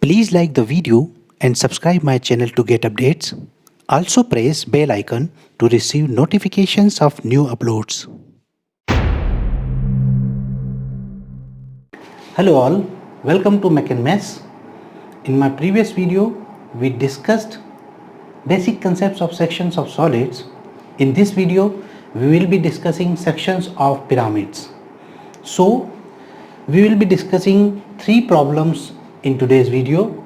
Please like the video and subscribe my channel to get updates. Also press bell icon to receive notifications of new uploads. Hello all, welcome to Mech and Mess. In my previous video, we discussed basic concepts of sections of solids. In this video, we will be discussing sections of pyramids. So, we will be discussing 3 problems in today's video.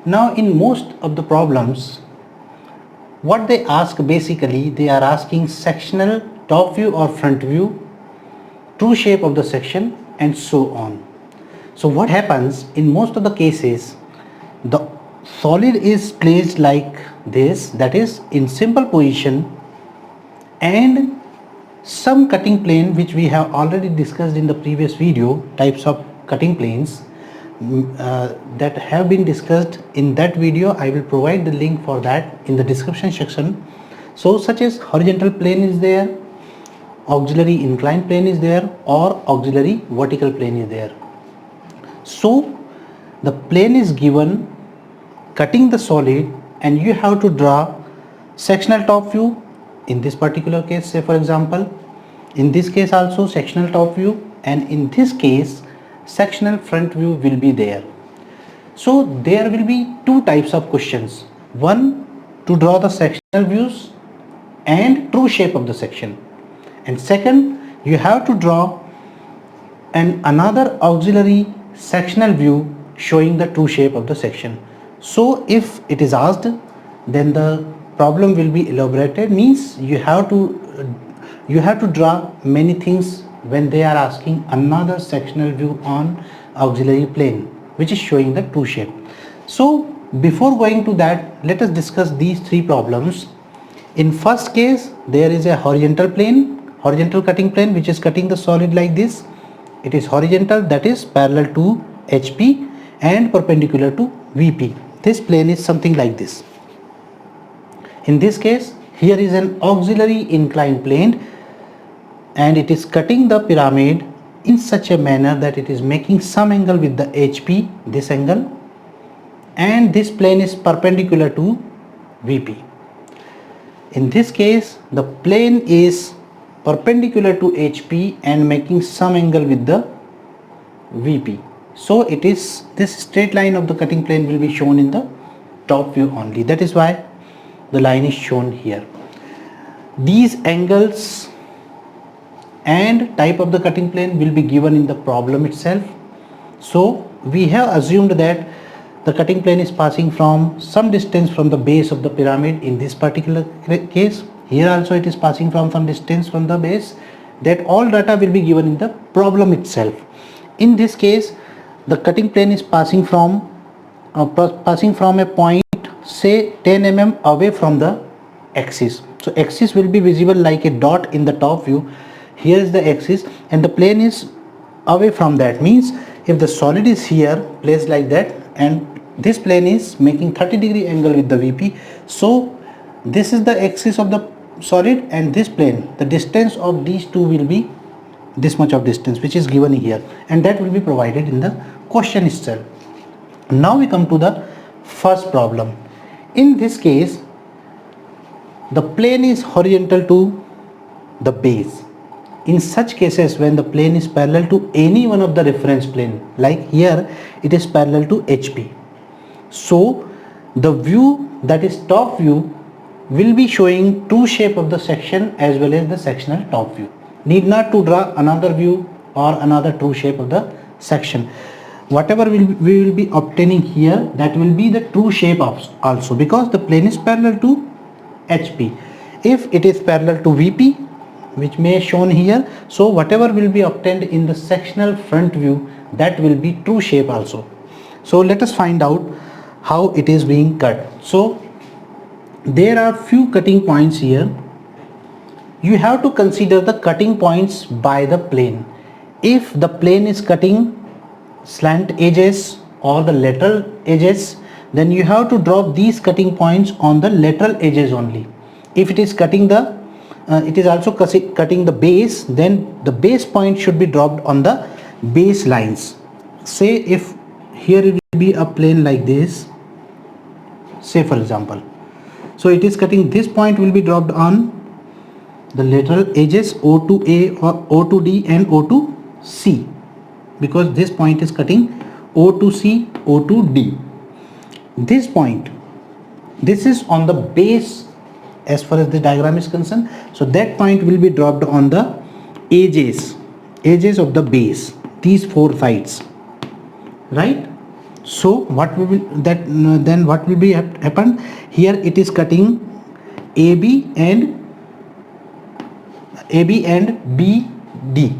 Now, in most of the problems, what they ask basically, they are asking sectional top view or front view, true shape of the section, and so on. So what happens in most of the cases, the solid is placed like this, that is in simple position, and some cutting plane which we have already discussed in the previous video, types of cutting planes that have been discussed in that video. I will provide the link for that in the description section. So such as horizontal plane is there, auxiliary inclined plane is there, or auxiliary vertical plane is there. So the plane is given cutting the solid, and you have to draw sectional top view in this particular case, say for example, in this case also sectional top view, and in this case sectional front view will be there. So there will be 2 types of questions. One, to draw the sectional views and true shape of the section, and second, you have to draw another auxiliary sectional view showing the true shape of the section. So if it is asked, then the problem will be elaborated, means you have to draw many things when they are asking another sectional view on auxiliary plane which is showing the true shape. So before going to that, let us discuss these 3 problems. In first case, there is a horizontal cutting plane which is cutting the solid like this. It is horizontal, that is parallel to HP and perpendicular to VP. This plane is something like this. In this case, here is an auxiliary inclined plane, and it is cutting the pyramid in such a manner that it is making some angle with the HP, this angle, and this plane is perpendicular to VP. In this case, the plane is perpendicular to HP and making some angle with the VP. So it is this straight line of the cutting plane will be shown in the top view only. That is why the line is shown here. These angles and type of the cutting plane will be given in the problem itself. So we have assumed that the cutting plane is passing from some distance from the base of the pyramid. In this particular case, here also it is passing from some distance from the base. That all data will be given in the problem itself. In this case, the cutting plane is passing from a point, say 10 mm away from the axis. So axis will be visible like a dot in the top view. Here is the axis and the plane is away from that, means if the solid is here placed like that and this plane is making 30-degree angle with the VP, so this is the axis of the solid and this plane, the distance of these two will be this much of distance which is given here, and that will be provided in the question itself. Now we come to the first problem. In this case, the plane is horizontal to the base. In such cases, when the plane is parallel to any one of the reference plane, like here it is parallel to HP, so the view, that is top view, will be showing true shape of the section as well as the sectional top view. Need not to draw another view or another true shape of the section. Whatever we will be obtaining here, that will be the true shape also, because the plane is parallel to HP. If it is parallel to VP, which may shown here, so whatever will be obtained in the sectional front view, that will be true shape also. So let us find out how it is being cut. So there are few cutting points here. You have to consider the cutting points by the plane. If the plane is cutting slant edges or the lateral edges, then you have to drop these cutting points on the lateral edges only. If it is cutting the it is also cutting the base, then the base point should be dropped on the base lines. Say if here it will be a plane like this, say for example. So it is cutting, this point will be dropped on the lateral edges O to A or O to D and O to C, because this point is cutting O to C, O to D. This point, this is on the base as far as the diagram is concerned, so that point will be dropped on the edges of the base, these four sides, right? So what will be that, then what will be happen here? It is cutting AB and BD,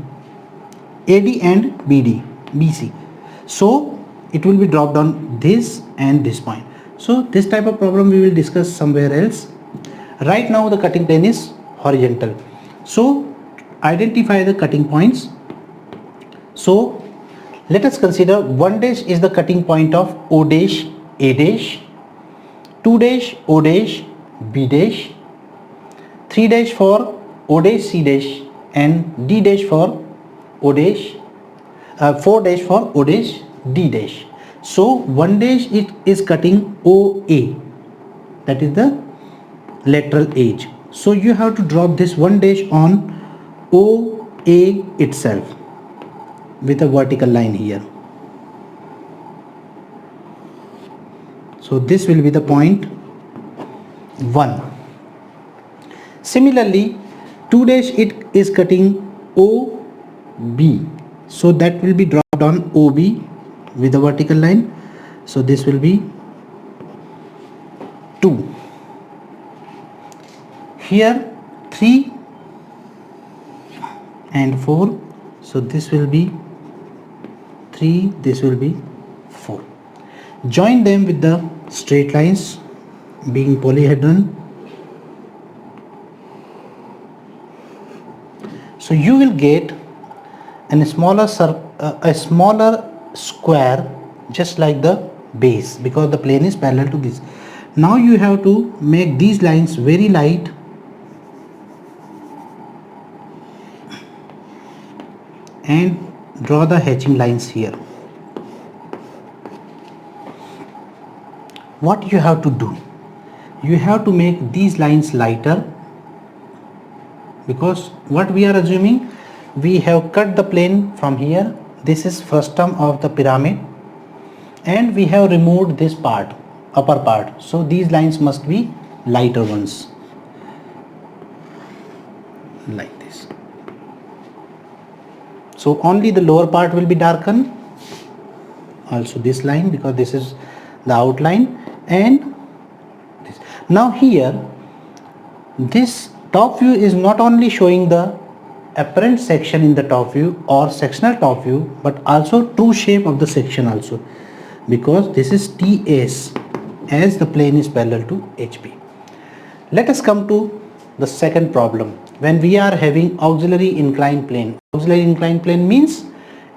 AD and BC. So it will be dropped on this and this point. So this type of problem we will discuss somewhere else. Right now the cutting plane is horizontal. So identify the cutting points. So let us consider 1 dash is the cutting point of O dash A dash, 2 dash O dash B dash, 3 dash for O dash C dash, and D dash for O dash, 4 dash for O dash D dash. So 1 dash it is cutting OA, that is the lateral edge. So you have to drop this 1 dash on OA itself with a vertical line here. So this will be the point 1. Similarly 2 dash it is cutting OB, so that will be dropped on OB with a vertical line. So this will be 2. Here 3 and 4, so this will be 3, this will be 4. Join them with the straight lines being polyhedron. So you will get a smaller square just like the base, because the plane is parallel to this. Now you have to make these lines very light and draw the hatching lines here. What you have to do? You have to make these lines lighter, because what we are assuming, we have cut the plane from here. This is first term of the pyramid, and we have removed this part, upper part. So these lines must be lighter ones, like this. So only the lower part will be darkened, also this line, because this is the outline, and this. Now here this top view is not only showing the apparent section in the top view or sectional top view, but also true shape of the section also, because this is TS as the plane is parallel to HP. Let us come to the second problem. When we are having auxiliary inclined plane, auxiliary inclined plane means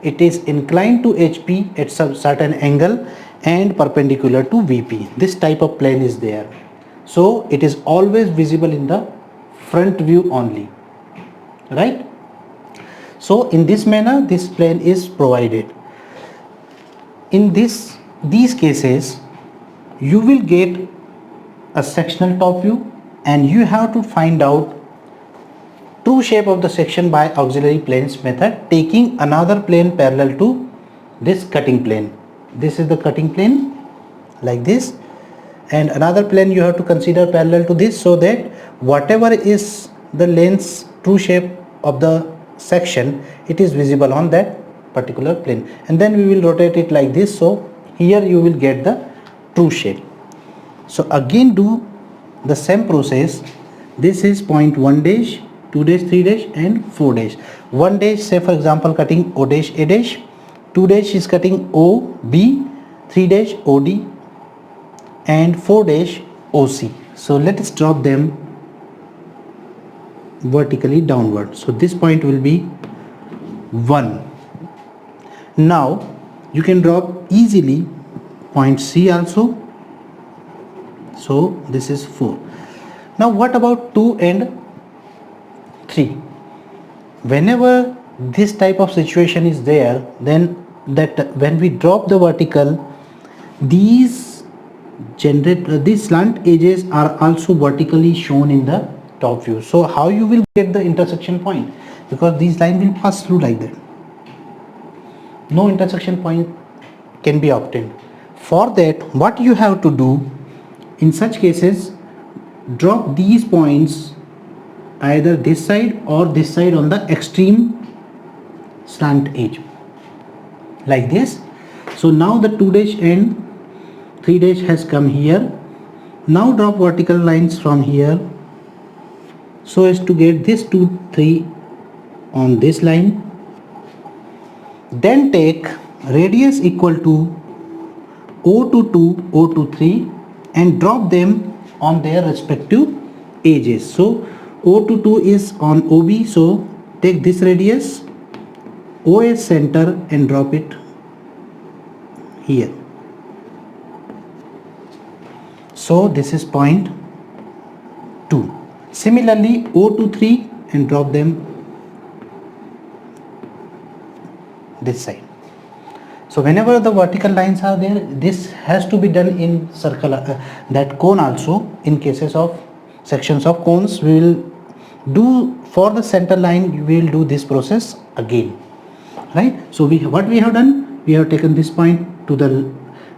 it is inclined to HP at some certain angle and perpendicular to VP. This type of plane is there. So it is always visible in the front view only, right? So in this manner this plane is provided. In these cases you will get a sectional top view, and you have to find out true shape of the section by auxiliary planes method, taking another plane parallel to this cutting plane. This is the cutting plane like this, and another plane you have to consider parallel to this, so that whatever is the length's true shape of the section, it is visible on that particular plane, and then we will rotate it like this. So here you will get the true shape. So again do the same process. This is point 1 dash, 2 dash, 3 dash and 4 dash. 1 dash, say for example cutting O dash A dash, 2 dash is cutting OB, 3 dash OD and 4 dash OC. So let us drop them vertically downward. So this point will be 1. Now you can drop easily point C also. So this is 4. Now what about 2 and 3? Whenever this type of situation is there, then that when we drop the vertical, these slant edges are also vertically shown in the top view. So how you will get the intersection point? Because these lines will pass through like that. No intersection point can be obtained. For that, what you have to do in such cases, drop these points either this side or this side on the extreme slant edge like this. So now the 2 dash and 3 dash has come here. Now drop vertical lines from here so as to get this 2 3 on this line. Then take radius equal to O to 2, O to 3 and drop them on their respective edges. So O to 2 is on OB, so take this radius OS center and drop it here. So this is point 2. Similarly O to 3 and drop them this side. So whenever the vertical lines are there, this has to be done in circular that cone also. In cases of sections of cones, we will do for the center line, we will do this process again, right? So what we have done, we have taken this point to the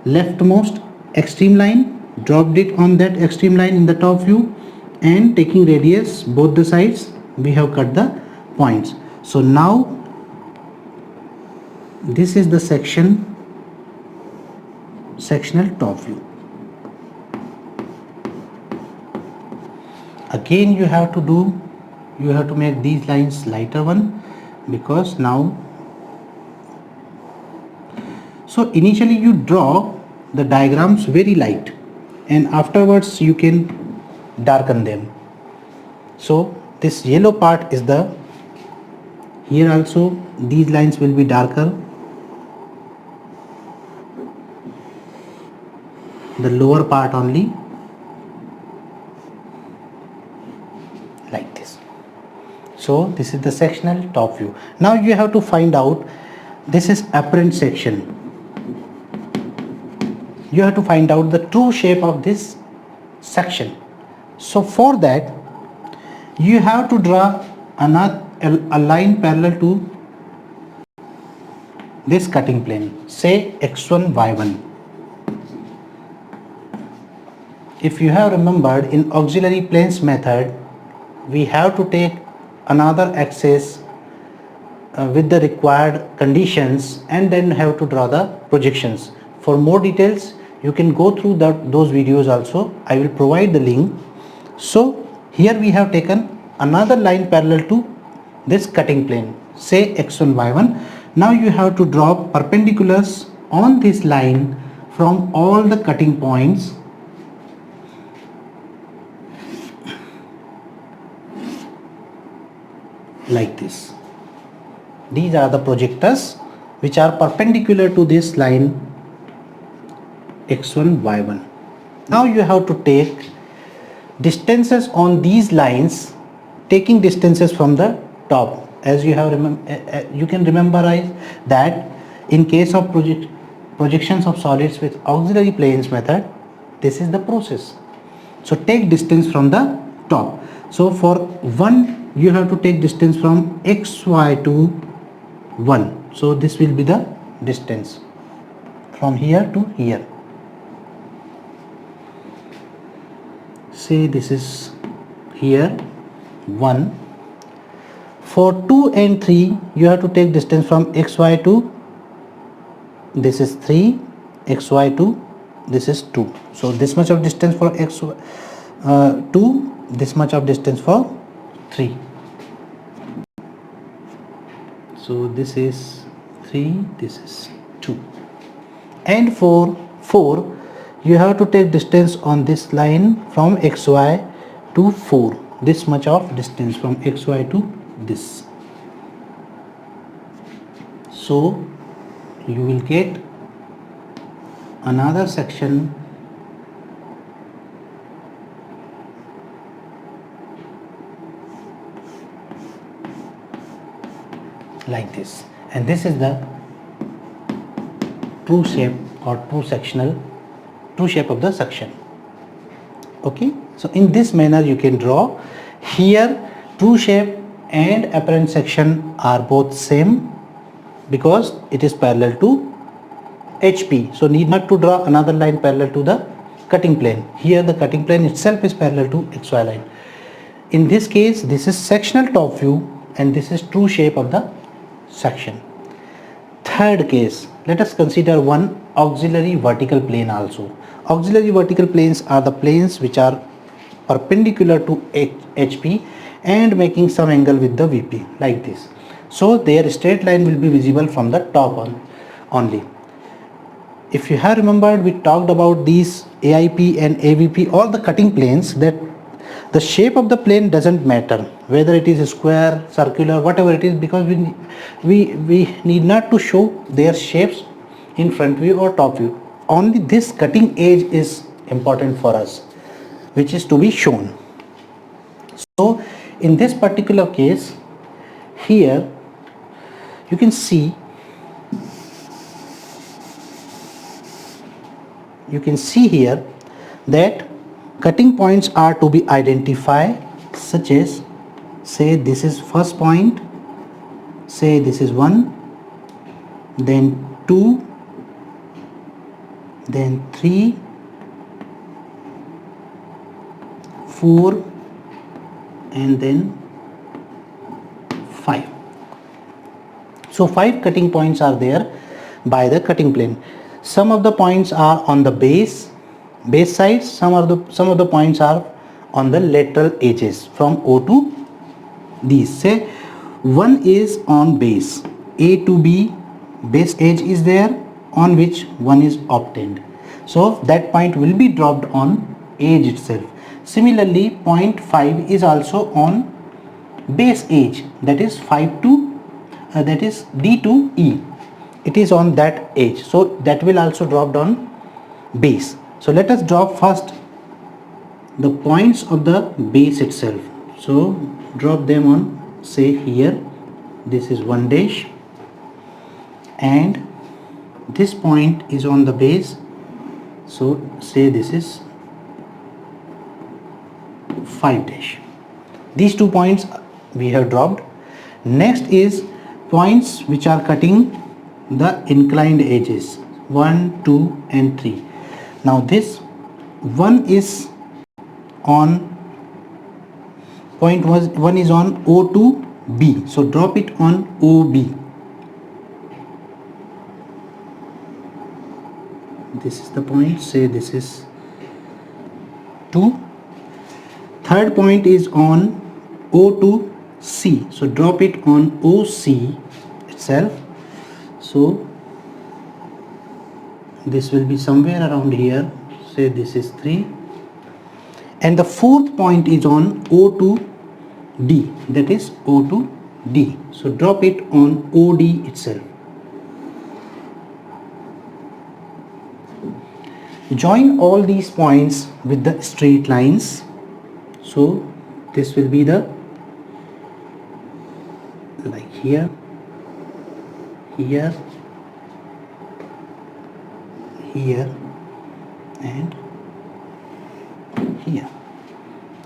leftmost extreme line, dropped it on that extreme line in the top view, and taking radius both the sides, we have cut the points. So now this is the sectional top view. Again you have to make these lines lighter one, because now, so initially you draw the diagrams very light and afterwards you can darken them. So this yellow part is the, here also these lines will be darker, the lower part only, like this. So this is the sectional top view. Now you have to find out, this is apparent section. You have to find out the true shape of this section. So for that you have to draw a line parallel to this cutting plane, say x1 y1. If you have remembered, in auxiliary planes method, we have to take another axis with the required conditions and then have to draw the projections. For more details, you can go through those videos also. I will provide the link. So here we have taken another line parallel to this cutting plane, say x1 y1. Now you have to draw perpendiculars on this line from all the cutting points like this. These are the projectors which are perpendicular to this line x1 y1. Now you have to take distances on these lines, taking distances from the top. As you have you can remember that in case of projections of solids with auxiliary planes method, this is the process. So take distance from the top. So for 1 you have to take distance from xy to 1. So this will be the distance from here to here. Say this is here 1. For 2 and 3 you have to take distance from xy to, this is 3, xy to, this is 2. So this much of distance for xy 2, this much of distance for 3. So this is 3, this is 2. And for 4 you have to take distance on this line from xy to 4. This much of distance from xy to this. So you will get another section like this, and this is the true shape or true shape of the section. Okay, so in this manner you can draw. Here true shape and apparent section are both same because it is parallel to HP, so need not to draw another line parallel to the cutting plane. Here the cutting plane itself is parallel to XY line. In this case, this is sectional top view and this is true shape of the section. Third case, let us consider one auxiliary vertical plane also. Auxiliary vertical planes are the planes which are perpendicular to HP and making some angle with the VP like this. So their straight line will be visible from the top only. If you have remembered, we talked about these AIP and AVP, all the cutting planes, that the shape of the plane doesn't matter whether it is a square, circular, whatever it is, because we need not to show their shapes in front view or top view. Only this cutting edge is important for us, which is to be shown. So in this particular case, here you can see here that cutting points are to be identified, such as, say this is first point, say this is 1, then 2, then 3, 4, and then 5. So 5 cutting points are there by the cutting plane. Some of the points are on the base sides, some of the points are on the lateral edges from O to these. Say one is on base, A to B base edge is there on which one is obtained. So that point will be dropped on edge itself. Similarly, point 5 is also on base edge, that is 5 to that is D to E. It is on that edge, so that will also drop on base. So let us drop first the points of the base itself. So drop them on, say here this is 1 dash and this point is on the base, so say this is 5 dash. These 2 points we have dropped. Next is points which are cutting the inclined edges 1, 2 and 3. Now this one is on point 1 is on O to B, so drop it on OB. This is the point, say this is 2. Third point is on O to C, so drop it on OC itself. So this will be somewhere around here, say this is 3, and the fourth point is on O to D, that is O to D, so drop it on OD itself. Join all these points with the straight lines, so this will be the, like here, here, here and here,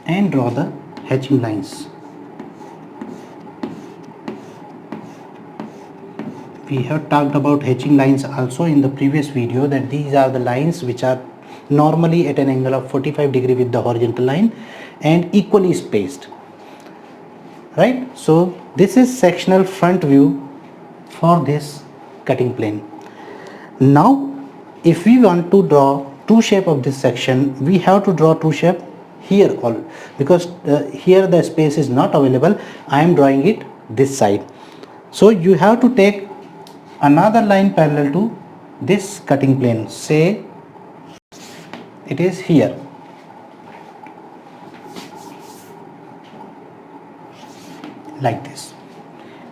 and draw the hatching lines. We have talked about hatching lines also in the previous video, that these are the lines which are normally at an angle of 45 degree with the horizontal line and equally spaced, right? So this is sectional front view for this cutting plane. Now if we want to draw true shape of this section, we have to draw true shape here all, because here the space is not available. I am drawing it this side, so you have to take another line parallel to this cutting plane, say it is here, like this,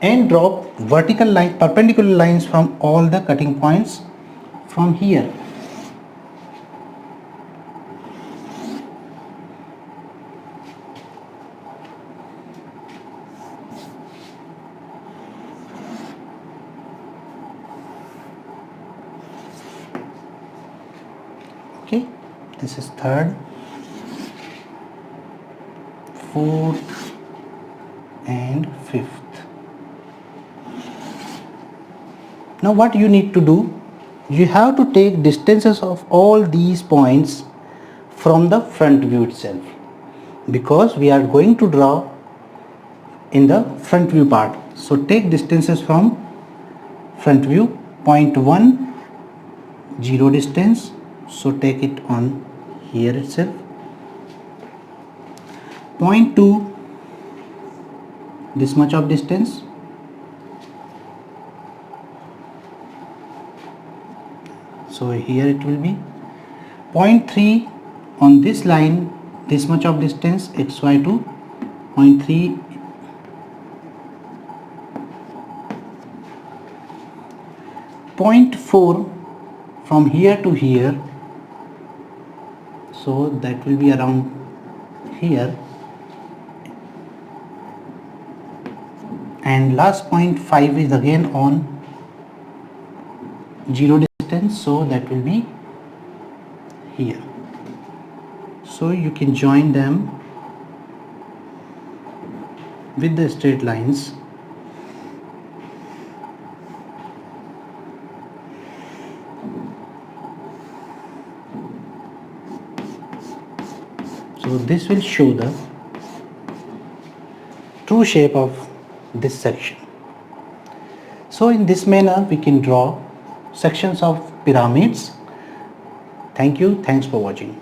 and drop vertical line, perpendicular lines from all the cutting points from here. this is third, fourth and fifth. Now what you need to do, you have to take distances of all these points from the front view itself, because we are going to draw in the front view part. So take distances from front view. Point 1, 0 distance, so take it on here itself. Point 2, this much of distance. So here it will be. Point 3, on this line, this much of distance, xy to point 3. Point 4, from here to here, so that will be around here. And last point 5 is again on 0 distance, so that will be here. So you can join them with the straight lines. So this will show the true shape of this section. So in this manner we can draw sections of pyramids. Thank you. Thanks for watching.